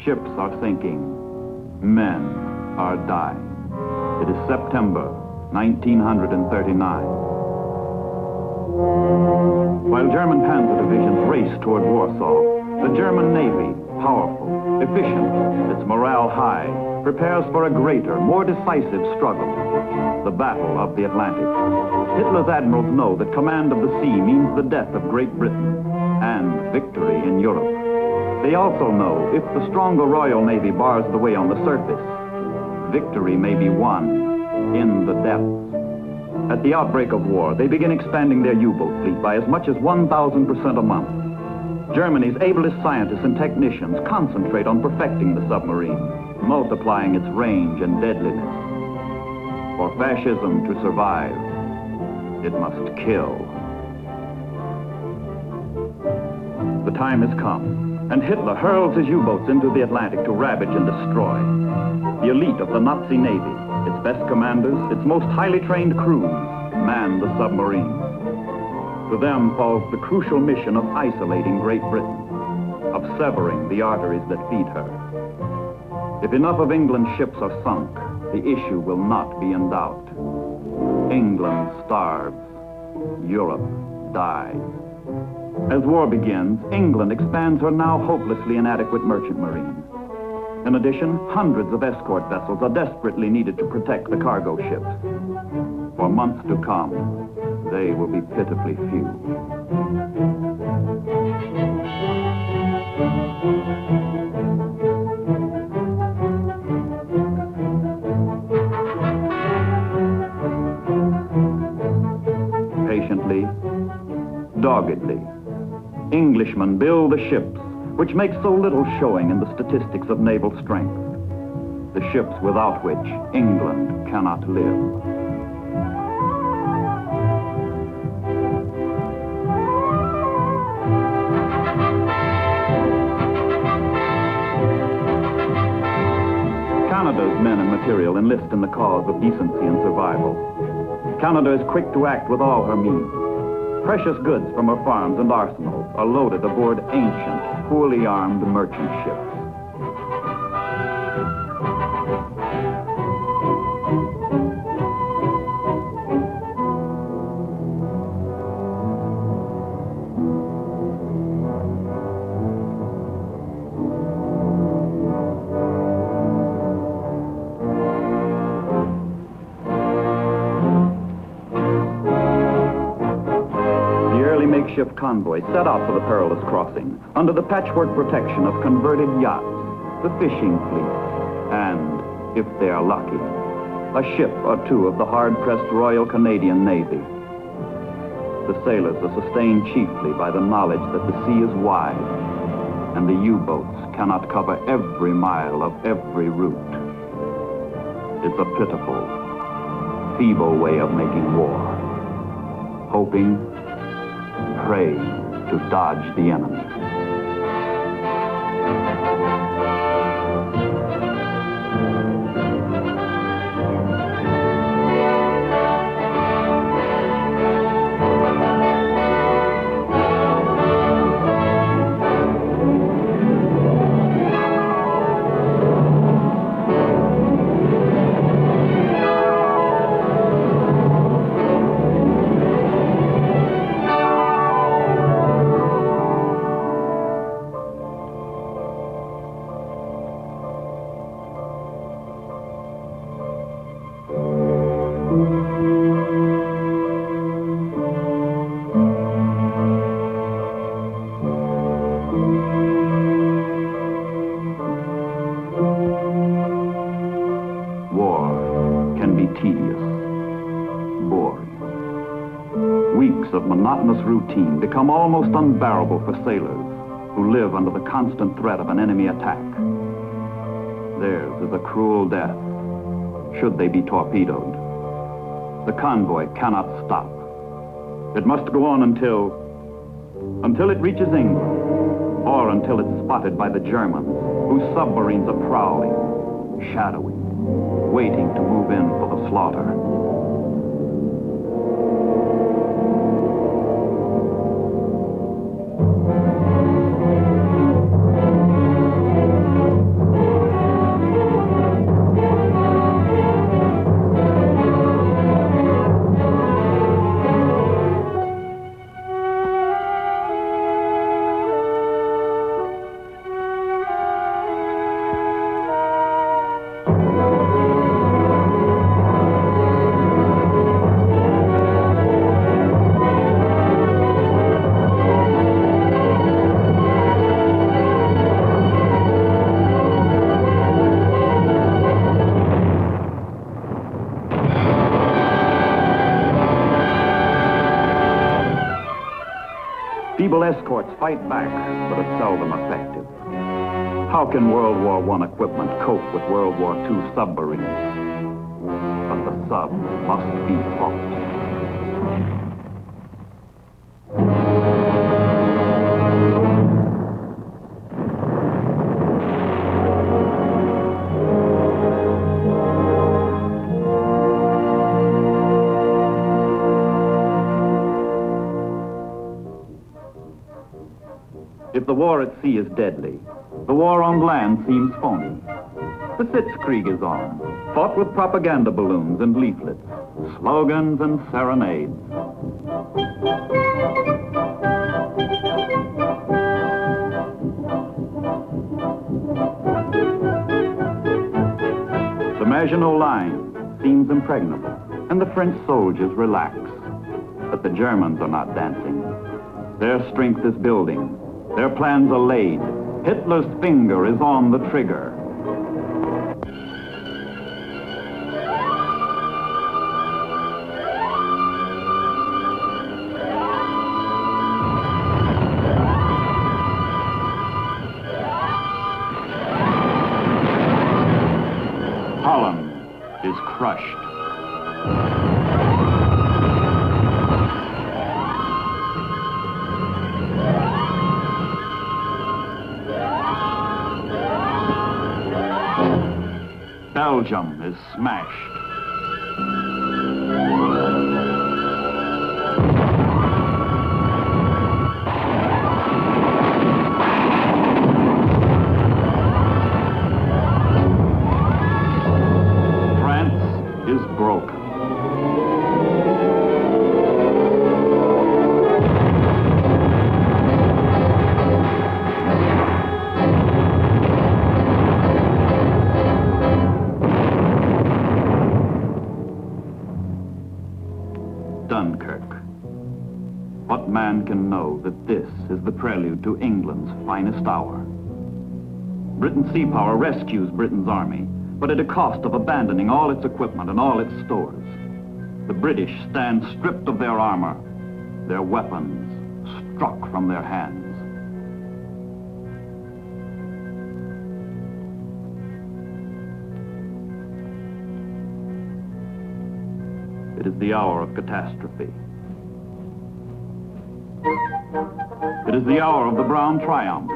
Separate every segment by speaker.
Speaker 1: Ships are sinking. Men are dying. It is September 1939. While German panzer divisions race toward Warsaw, the German Navy, powerful, efficient, its morale high, prepares for a greater, more decisive struggle, the Battle of the Atlantic. Hitler's admirals know that command of the sea means the death of Great Britain and victory in Europe. They also know if the stronger Royal Navy bars the way on the surface, victory may be won in the depths. At the outbreak of war, they begin expanding their U-boat fleet by as much as 1,000% a month. Germany's ablest scientists and technicians concentrate on perfecting the submarine, multiplying its range and deadliness. For fascism to survive, it must kill. The time has come, and Hitler hurls his U-boats into the Atlantic to ravage and destroy. The elite of the Nazi Navy, its best commanders, its most highly trained crews, man the submarines. To them falls the crucial mission of isolating Great Britain, of severing the arteries that feed her. If enough of England's ships are sunk, the issue will not be in doubt. England starves, Europe dies. As war begins, England expands her now hopelessly inadequate merchant marine. In addition, hundreds of escort vessels are desperately needed to protect the cargo ships. For months to come, they will be pitifully few. Patiently, doggedly, Englishmen build the ships which make so little showing in the statistics of naval strength, the ships without which England cannot live. Canada's men and material enlist in the cause of decency and survival. Canada is quick to act with all her means. Precious goods from her farms and arsenals are loaded aboard ancient, poorly armed merchant ships. Makeshift convoy set out for the perilous crossing under the patchwork protection of converted yachts, the fishing fleet, and, if they are lucky, a ship or two of the hard-pressed Royal Canadian Navy. The sailors are sustained chiefly by the knowledge that the sea is wide and the U-boats cannot cover every mile of every route. It's a pitiful, feeble way of making war, hoping, pray to dodge the enemy. Monotonous routine become almost unbearable for sailors who live under the constant threat of an enemy attack. Theirs is a cruel death, should they be torpedoed. The convoy cannot stop. It must go on until it reaches England, or until it's spotted by the Germans, whose submarines are prowling, shadowy, waiting to move in for the slaughter. feeble escorts fight back, but are seldom effective. How can World War I equipment cope with World War II submarines? But the sub must be fought. If the war at sea is deadly, the war on land seems phony. The Sitzkrieg is on, fought with propaganda balloons and leaflets, slogans and serenades. The Maginot Line seems impregnable, and the French soldiers relax. But the Germans are not dancing. Their strength is building. Their plans are laid. Hitler's finger is on the trigger. Holland is crushed. Belgium is smashed. France is broken. Dunkirk. What man can know that this is the prelude to England's finest hour? Britain's sea power rescues Britain's army, but at a cost of abandoning all its equipment and all its stores. The British stand stripped of their armor, their weapons struck from their hands. It is the hour of catastrophe. It is the hour of the brown triumph.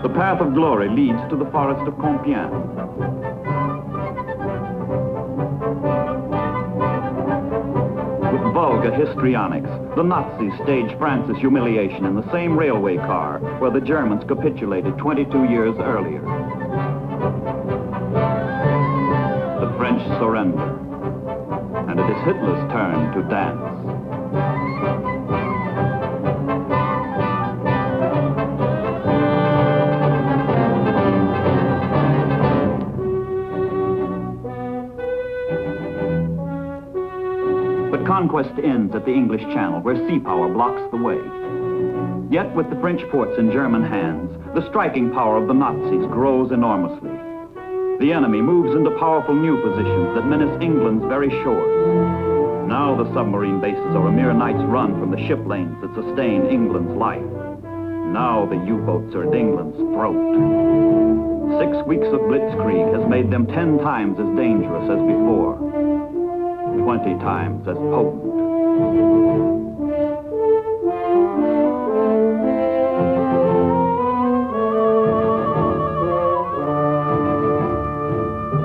Speaker 1: The path of glory leads to the forest of Compiègne. With vulgar histrionics, the Nazis staged France's humiliation in the same railway car where the Germans capitulated 22 years earlier. The French surrender, and it is Hitler's turn to dance. Conquest ends at the English Channel, where sea power blocks the way. Yet, with the French ports in German hands, the striking power of the Nazis grows enormously. The enemy moves into powerful new positions that menace England's very shores. Now the submarine bases are a mere night's run from the ship lanes that sustain England's life. Now the U-boats are at England's throat. 6 weeks of blitzkrieg has made them 10 times as dangerous as before. 20 times as potent.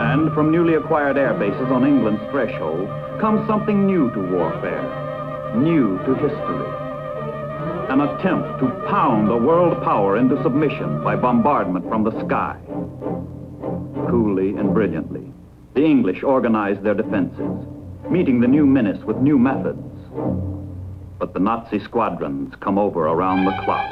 Speaker 1: And from newly acquired air bases on England's threshold comes something new to warfare, new to history. An attempt to pound a world power into submission by bombardment from the sky. Coolly and brilliantly, the English organized their defenses, meeting the new menace with new methods. But the Nazi squadrons come over around the clock.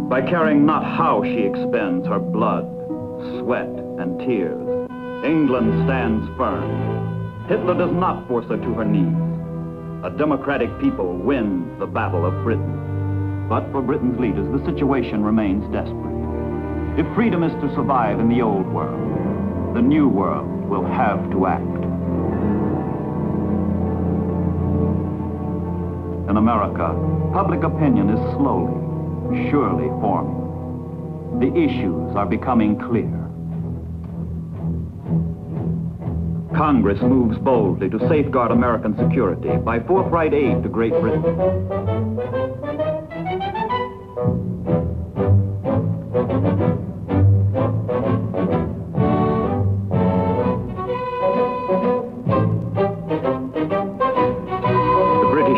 Speaker 1: by caring not how she expends her blood, sweat, and tears. England stands firm. Hitler does not force her to her knees. A democratic people wins the Battle of Britain. But for Britain's leaders, the situation remains desperate. If freedom is to survive in the old world, the new world will have to act. In America, public opinion is slowly, surely forming. The issues are becoming clear. Congress moves boldly to safeguard American security by forthright aid to Great Britain.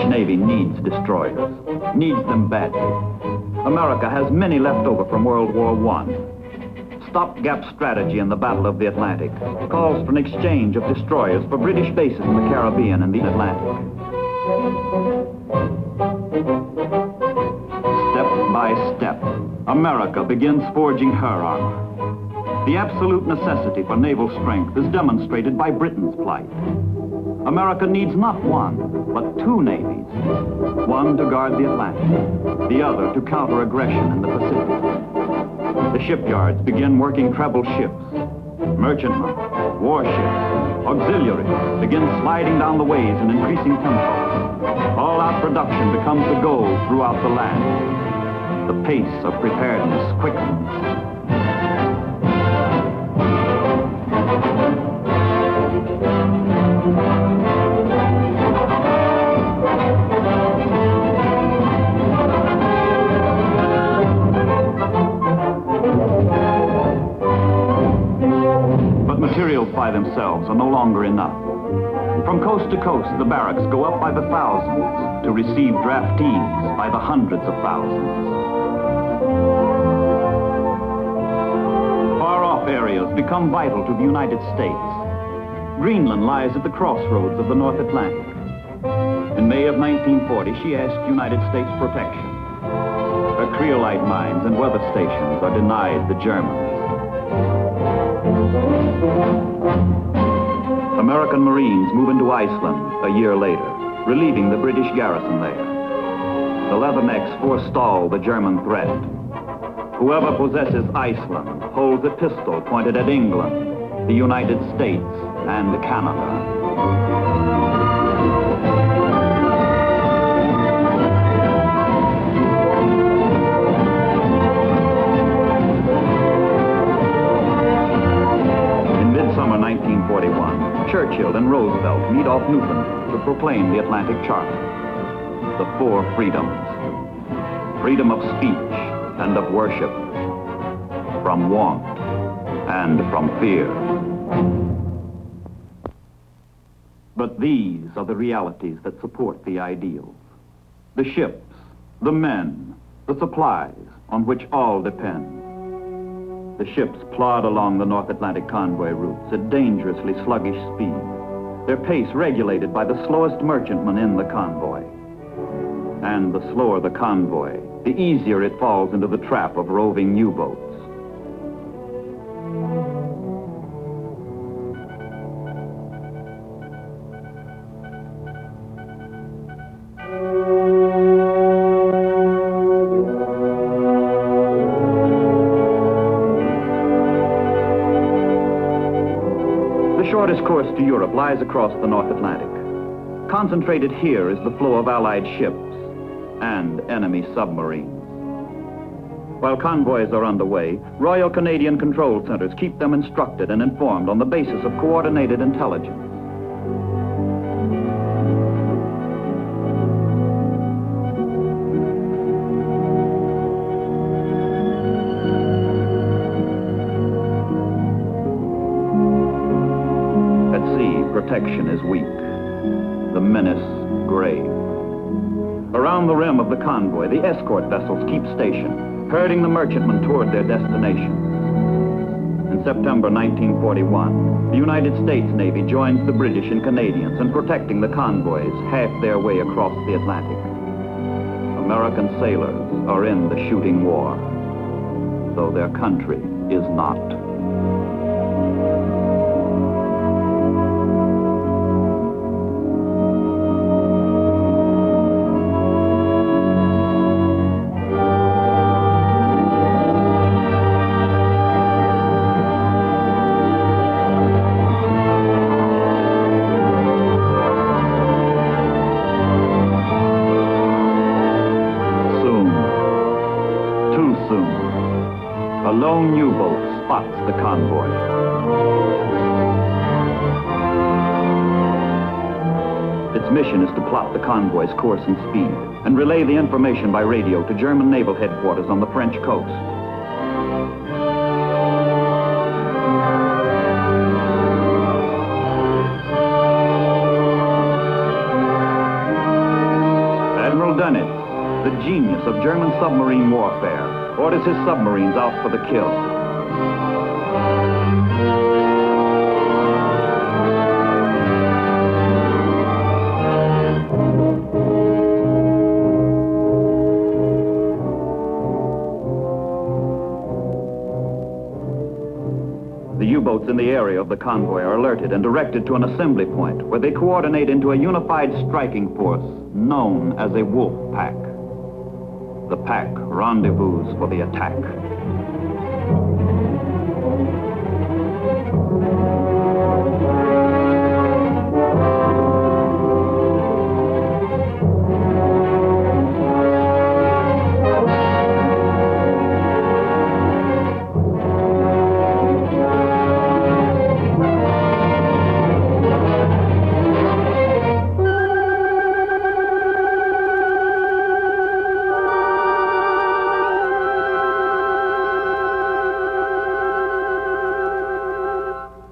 Speaker 1: Navy needs destroyers, needs them badly. America has many left over from World War I. Stopgap strategy in the Battle of the Atlantic calls for an exchange of destroyers for British bases in the Caribbean and the Atlantic. Step by step, America begins forging her armor. The absolute necessity for naval strength is demonstrated by Britain's plight. America needs not one, but two navies. One to guard the Atlantic, the other to counter aggression in the Pacific. The shipyards begin working treble ships. Merchantmen, warships, auxiliaries begin sliding down the ways in increasing tempo. All-out production becomes the goal throughout the land. The pace of preparedness quickens. Materials by themselves are no longer enough. From coast to coast, the barracks go up by the thousands to receive draftees by the hundreds of thousands. Far-off areas become vital to the United States. Greenland lies at the crossroads of the North Atlantic. In May of 1940, she asked United States protection. Her Creolite mines and weather stations are denied the Germans. American Marines move into Iceland a year later, relieving the British garrison there. The Leathernecks forestall the German threat. Whoever possesses Iceland holds a pistol pointed at England, the United States, and Canada. Summer 1941, Churchill and Roosevelt meet off Newfoundland to proclaim the Atlantic Charter. The four freedoms. Freedom of speech and of worship. From want and from fear. But these are the realities that support the ideals. The ships, the men, the supplies on which all depend. The ships plod along the North Atlantic convoy routes at dangerously sluggish speed, their pace regulated by the slowest merchantman in the convoy. And the slower the convoy, the easier it falls into the trap of roving U-boats. The shortest course to Europe lies across the North Atlantic. Concentrated here is the flow of Allied ships and enemy submarines. While convoys are underway, Royal Canadian Control Centers keep them instructed and informed on the basis of coordinated intelligence. Protection is weak, the menace grave. Around the rim of the convoy, the escort vessels keep station, herding the merchantmen toward their destination. In September 1941, the United States Navy joins the British and Canadians in protecting the convoys half their way across the Atlantic. American sailors are in the shooting war. though their country is not. Too soon, a lone U-boat spots the convoy. Its mission is to plot the convoy's course and speed and relay the information by radio to German naval headquarters on the French coast. Admiral Dönitz, the genius of German submarine warfare, orders his submarines out for the kill. The U-boats in the area of the convoy are alerted and directed to an assembly point where they coordinate into a unified striking force known as a wolf pack. The pack rendezvous for the attack.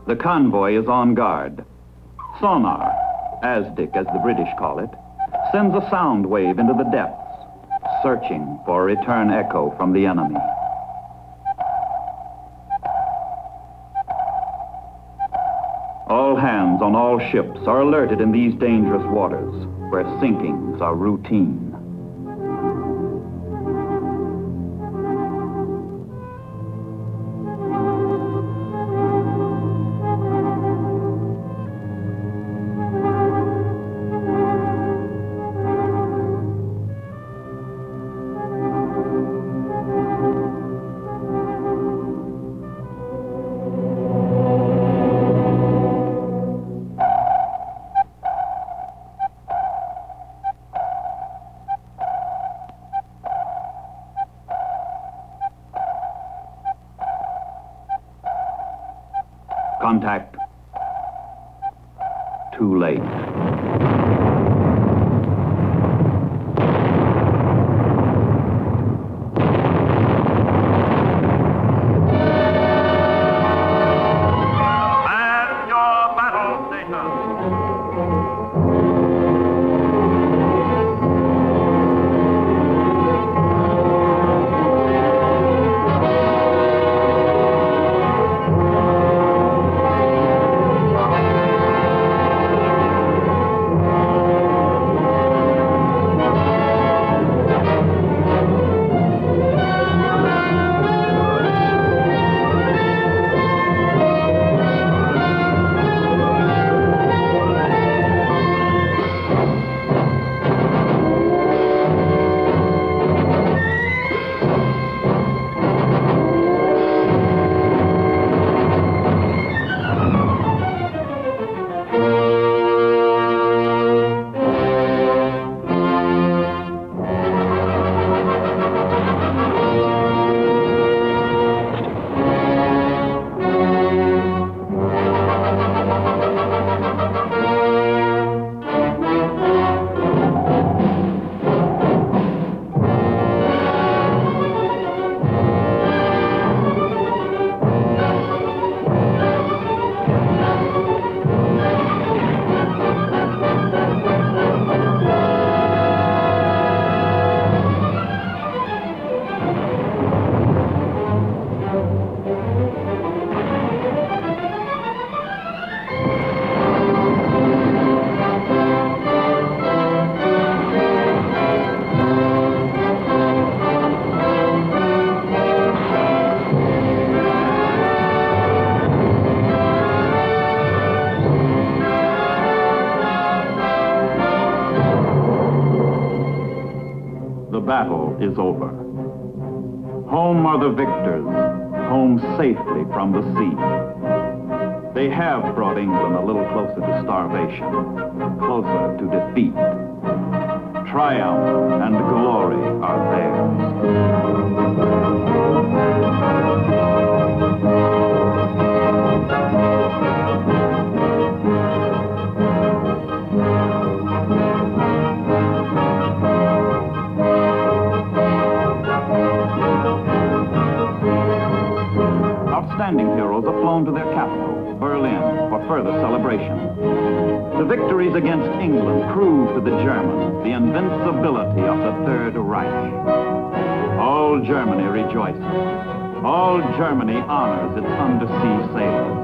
Speaker 1: The convoy is on guard. Sonar, ASDIC as the British call it, sends a sound wave into the depths, searching for a return echo from the enemy. All hands on all ships are alerted in these dangerous waters, where sinkings are routine. Contact. Too late.
Speaker 2: Man your battle stations.
Speaker 1: battle is over. Home are the victors, home safely from the sea. They have brought England a little closer to starvation, closer to defeat. Triumph and glory are Outstanding heroes are flown to their capital, Berlin, for further celebration. The victories against England prove to the Germans the invincibility of the Third Reich. All Germany rejoices. All Germany honors its undersea sailors.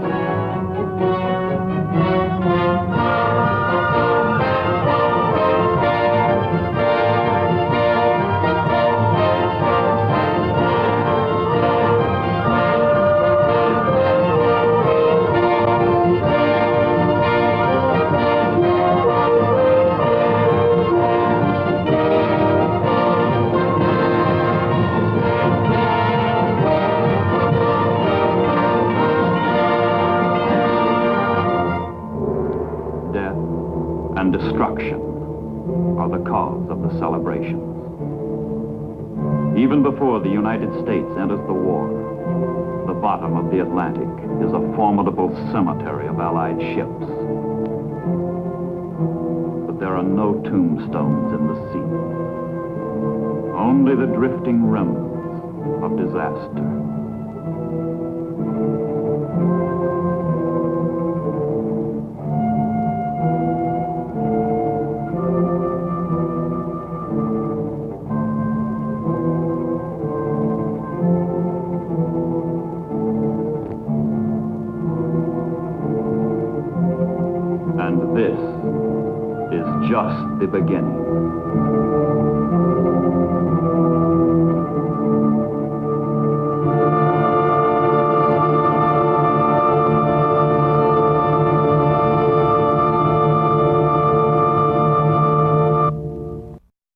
Speaker 1: And destruction are the cause of the celebrations. Even before the United States enters the war, the bottom of the Atlantic is a formidable cemetery of Allied ships. But there are no tombstones in the sea, only the drifting remnants of disaster. And this is just the beginning.